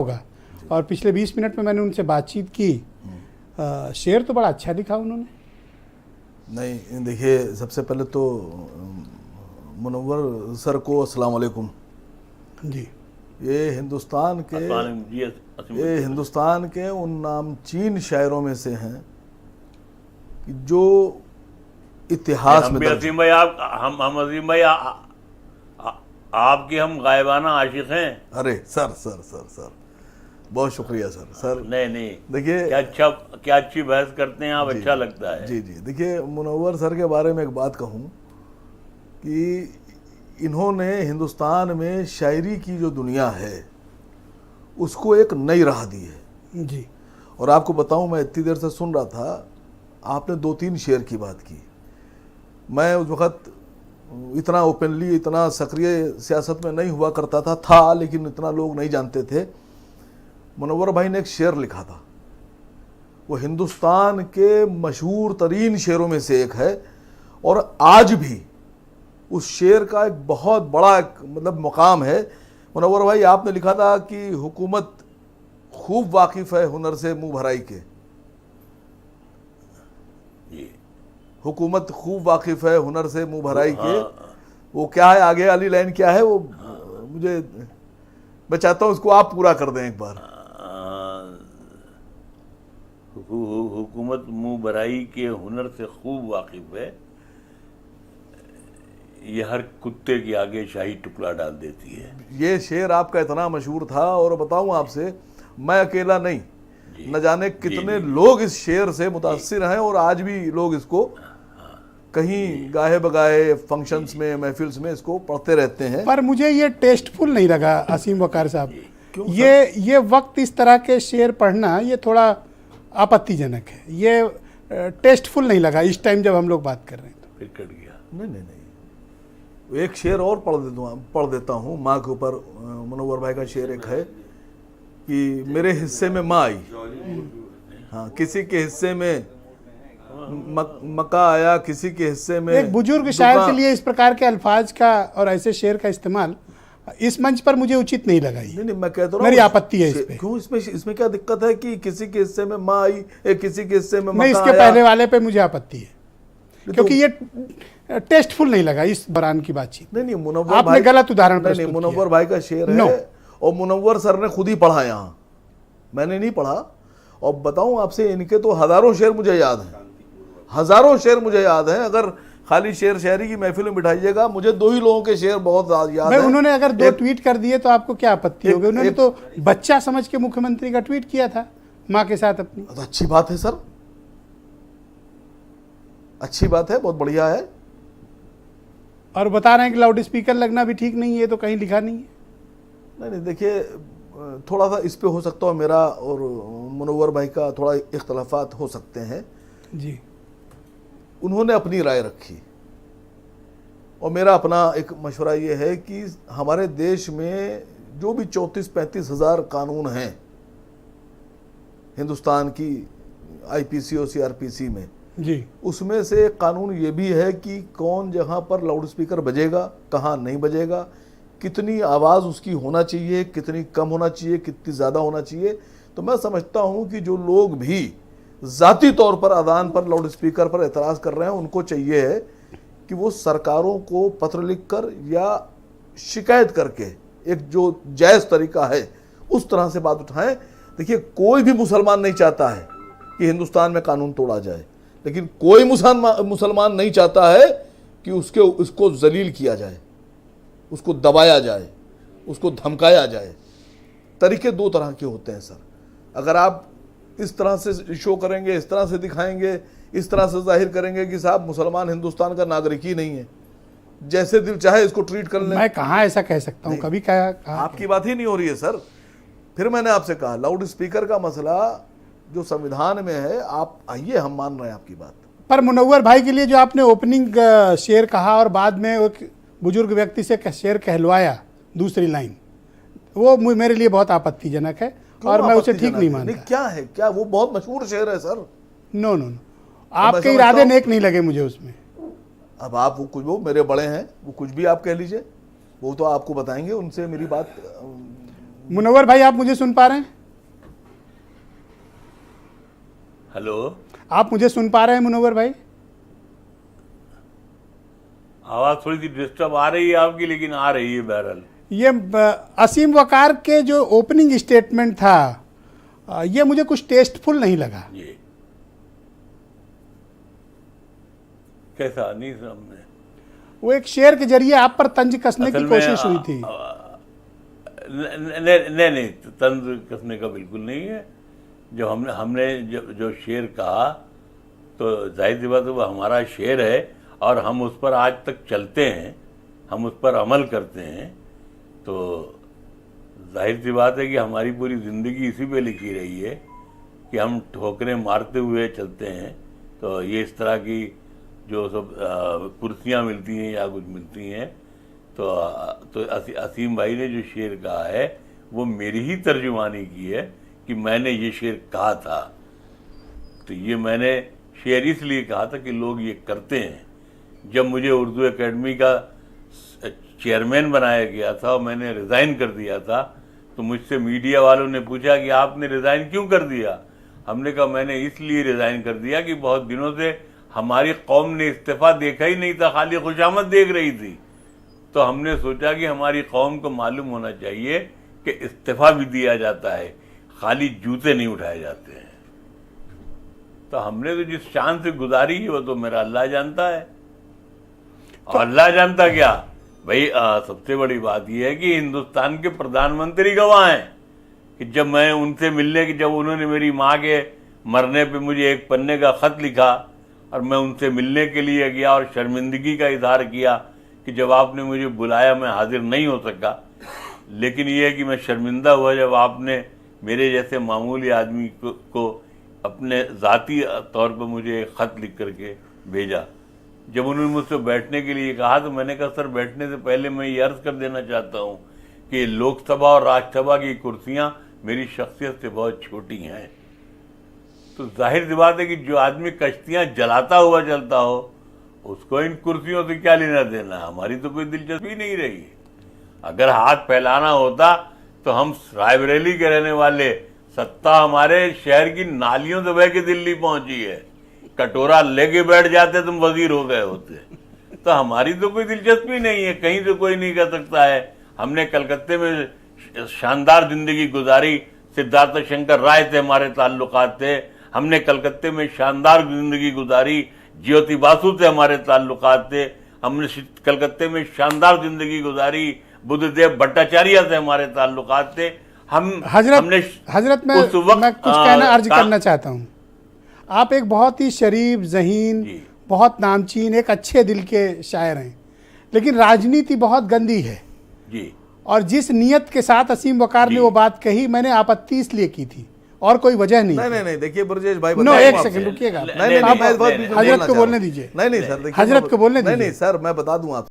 होगा। और पिछले 20 मिनट में मैंने उनसे बातचीत की, शेर तो बड़ा अच्छा दिखा उन्होंने। नहीं देखिए, सबसे पहले तो मुनव्वर सर को अस्सलाम वालेकुम। जी, ये हिंदुस्तान के उन नामचीन शायरों में से हैं कि जो इतिहास में असीम भाई, हम असीम भाई आपके हम गायबाना आशिक हैं। अरे सर सर सर सर बहुत शुक्रिया सर। नहीं देखिए, क्या अच्छी बहस करते हैं आप, अच्छा लगता है। जी। देखिए, मुनव्वर सर के बारे में एक बात कहूँ कि इन्होंने हिंदुस्तान में शायरी की जो दुनिया है उसको एक नई राह दी है। जी। और आपको बताऊं, मैं इतनी देर से सुन रहा था, आपने 2-3 शेर की बात की। मैं उस वक़्त इतना ओपनली, इतना सक्रिय सियासत में नहीं हुआ करता था, लेकिन इतना लोग नहीं जानते थे। मुनव्वर भाई ने एक शेर लिखा था, वो हिंदुस्तान के मशहूर तरीन शेरों में से एक है, और आज भी उस शेर का एक बहुत बड़ा मतलब मुकाम है। मुनव्वर भाई, आपने लिखा था कि हुकूमत खूब वाकिफ़ है हुनर से मुंह भराई के। हुकूमत खूब वाकिफ़ है हुनर से मुंह भराई के। वो क्या है, आगे वाली लाइन क्या है वो? मुझे, मैं चाहता हूँ उसको आप पूरा कर दें एक बार। हुकूमत मुंह भराई के हुनर से खूब वाकिफ है, ये हर कुत्ते के आगे शाही टुकड़ा डाल देती है। ये शेर आपका इतना मशहूर था, और बताऊं आपसे, मैं अकेला नहीं, न जाने कितने लोग इस शेर से मुतासिर हैं, और आज भी लोग इसको कहीं गाहे बगाहे फंक्शंस में, महफिल्स में इसको पढ़ते रहते हैं। पर मुझे ये टेस्टफुल नहीं लगा असीम वकार साहब। ये वक्त इस तरह के शेर पढ़ना ये थोड़ा आपत्तिजनक है, ये टेस्टफुल नहीं लगा इस टाइम जब हम लोग बात कर रहे हैं। तो फिर कट गया। नहीं, एक शेर और पढ़ देता हूँ। माँ के ऊपर मुनव्वर भाई का शेर एक है कि मेरे हिस्से में माँ आई, हाँ, किसी के हिस्से में मक्का आया, किसी के हिस्से में। एक बुजुर्ग शायर के लिए इस प्रकार के अल्फाज का और ऐसे शेर का इस्तेमाल इस मंच पर मुझे उचित नहीं लगा। नहीं, मैं कहता हूँ मेरी आपत्ति है इस पे। क्यों? इसमें क्या दिक्कत है कि किसी के हिस्से में माँ आई, किसी के हिस्से में मक्का नहीं, इसके आया? पहले वाले पे मुझे आपत्ति है, क्योंकि ये टेस्टफुल नहीं लगा इस दौरान की बातचीत। नहीं, मुनव्वर आपने भाई गलत उदाहरण नहीं, मुनव्वर भाई का शेर है, और मुनव्वर सर ने खुद ही पढ़ा यहाँ, मैंने नहीं पढ़ा। और बताऊं आपसे, इनके तो हजारों शेर मुझे याद हैं, हजारों शेर मुझे याद हैं। अगर खाली शेर शायरी की महफिल में बिठाइएगा, मुझे 2 ही लोगों के शेर बहुत याद हैं। उन्होंने अगर 2 ट्वीट कर दिए तो आपको क्या आपत्ति होगी? उन्होंने तो बच्चा समझ के मुख्यमंत्री का ट्वीट किया था माँ के साथ अपनी। तो अच्छी बात है सर, अच्छी बात है, बहुत बढ़िया है। और बता रहे हैं कि लाउड स्पीकर लगना भी ठीक नहीं है, तो कहीं लिखा नहीं है। नहीं, देखिए, थोड़ा सा इस पे हो सकता है मेरा और मुनव्वर भाई का थोड़ा इख्तलाफात हो सकते हैं जी। उन्होंने अपनी राय रखी, और मेरा अपना एक मशवरा ये है कि हमारे देश में जो भी 34-35 हज़ार कानून हैं हिंदुस्तान की IPC और CRPC में जी, उसमें से एक कानून ये भी है कि कौन जहाँ पर लाउड स्पीकर बजेगा, कहाँ नहीं बजेगा, कितनी आवाज़ उसकी होना चाहिए, कितनी कम होना चाहिए, कितनी ज़्यादा होना चाहिए। तो मैं समझता हूँ कि जो लोग भी ज़ाती तौर पर अदान पर लाउड स्पीकर पर एतराज़ कर रहे हैं, उनको चाहिए है कि वो सरकारों को पत्र लिखकर या शिकायत करके एक जो जायज़ तरीका है उस तरह से बात उठाएं। देखिए, कोई भी मुसलमान नहीं चाहता है कि हिंदुस्तान में कानून तोड़ा जाए, लेकिन कोई मुसलमान नहीं चाहता है कि उसको जलील किया जाए, उसको दबाया जाए, उसको धमकाया जाए। तरीके 2 तरह के होते हैं सर। अगर आप इस तरह से शो करेंगे, इस तरह से दिखाएंगे, इस तरह से जाहिर करेंगे कि साहब मुसलमान हिंदुस्तान का नागरिक ही नहीं है, जैसे दिल चाहे इसको ट्रीट कर लें। मैं कहाँ ऐसा कह सकता हूँ? कभी कहा आपकी बात ही नहीं हो रही है सर। फिर मैंने आपसे कहा, लाउड स्पीकर का मसला जो संविधान में है, आप आइए, हम मान रहे हैं आपकी बात। पर मुनव्वर भाई के लिए जो आपने ओपनिंग शेर कहा और बाद में एक बुजुर्ग व्यक्ति से शेर कहलवाया दूसरी लाइन, वो मेरे लिए बहुत आपत्तिजनक है, और मैं उसे ठीक नहीं मानता। क्या है, क्या वो बहुत मशहूर शेर है सर? नो, आपके इरादे नेक नहीं लगे मुझे उसमें। अब आप वो मेरे बड़े हैं, वो कुछ भी आप कह लीजिए, वो तो आपको बताएंगे, उनसे मेरी बात मुनव्वर भाई, आप मुझे सुन पा रहे हैं? हेलो, आप मुझे सुन पा रहे हैं मुनव्वर भाई? आवाज़ थोड़ी सी डिस्टर्ब आ रही है आपकी, लेकिन आ रही है बहरहाल। ये असीम वकार के जो ओपनिंग स्टेटमेंट था, ये मुझे कुछ टेस्टफुल नहीं लगा। जी, कैसा? नहीं सामने वो एक शेर के जरिए आप पर तंज कसने की असल में, कोशिश हुई थी। नहीं, तंज कसने का बिल्कुल नहीं है। जो हमने जो शेर कहा, तो जाहिर सी बात है वो हमारा शेर है और हम उस पर आज तक चलते हैं, हम उस पर अमल करते हैं। तो जाहिर सी बात है कि हमारी पूरी ज़िंदगी इसी पे लिखी रही है कि हम ठोकरें मारते हुए चलते हैं। तो ये इस तरह की जो सब कुर्सियाँ मिलती हैं या कुछ मिलती हैं, तो असीम भाई ने जो शेर कहा है वो मेरी ही तर्जुमानी की है कि मैंने ये शेर कहा था। तो ये मैंने शेर इसलिए कहा था कि लोग ये करते हैं। जब मुझे उर्दू एकेडमी का चेयरमैन बनाया गया था और मैंने रिज़ाइन कर दिया था, तो मुझसे मीडिया वालों ने पूछा कि आपने रिज़ाइन क्यों कर दिया? हमने कहा मैंने इसलिए रिज़ाइन कर दिया कि बहुत दिनों से हमारी कौम ने इस्तीफ़ा देखा ही नहीं था, खाली खुशामद देख रही थी। तो हमने सोचा कि हमारी कौम को मालूम होना चाहिए कि इस्तीफ़ा भी दिया जाता है, खाली जूते नहीं उठाए जाते हैं। तो हमने तो जिस शान से गुजारी है वो तो मेरा अल्लाह जानता है। और अल्लाह जानता क्या भाई, सबसे बड़ी बात यह है कि हिंदुस्तान के प्रधानमंत्री गवाह हैं कि जब मैं उनसे मिलने की, जब उन्होंने मेरी माँ के मरने पे मुझे एक पन्ने का ख़त लिखा और मैं उनसे मिलने के लिए गया और शर्मिंदगी का इजहार किया कि जब आपने मुझे बुलाया मैं हाजिर नहीं हो सका। लेकिन ये है कि मैं शर्मिंदा हुआ जब आपने मेरे जैसे मामूली आदमी को अपने ज़ाती तौर पर मुझे एक ख़त लिख करके भेजा। जब उन्होंने मुझसे बैठने के लिए कहा तो मैंने कहा सर, बैठने से पहले मैं ये अर्ज़ कर देना चाहता हूँ कि लोकसभा और राज्यसभा की कुर्सियाँ मेरी शख्सियत से बहुत छोटी हैं। तो जाहिर सी बात है कि जो आदमी कश्तियाँ जलाता हुआ चलता हो उसको इन कुर्सियों से क्या लेना देना। हमारी तो कोई दिलचस्पी नहीं रही। अगर हाथ फैलाना होता तो हम रायबरेली के रहने वाले, सत्ता हमारे शहर की नालियों से बह के दिल्ली पहुंची है, कटोरा लेके बैठ जाते तुम वजीर हो गए होते। तो हमारी तो कोई दिलचस्पी नहीं है, कहीं से कोई नहीं कर सकता है। हमने कलकत्ते में शानदार जिंदगी गुजारी, सिद्धार्थ शंकर राय से हमारे ताल्लुकात थे। हमने कलकत्ते में शानदार जिंदगी गुजारी, ज्योति बासु से हमारे ताल्लुकात थे। हमने कलकत्ते में शानदार जिंदगी गुजारी, बुद्धदेव भट्टाचार्य से हमारे ताल्लुकात थे। हजरत मैं कुछ कहना अर्ज करना चाहता हूँ। आप एक बहुत ही शरीफ, ज़हीन, बहुत नामचीन, एक अच्छे दिल के शायर हैं, लेकिन राजनीति बहुत गंदी है जी। और जिस नियत के साथ असीम वकार ने वो बात कही, मैंने आपत्ति इसलिए की थी और कोई वजह नहीं। नहीं, देखिए ब्रजेश भाई, नो, एक सेकंड रुकिएगा, नहीं, हजरत को बोलने दीजिए। नहीं सर, हजरत को बोलने दीजिए। नहीं सर, मैं बता दूं आपको।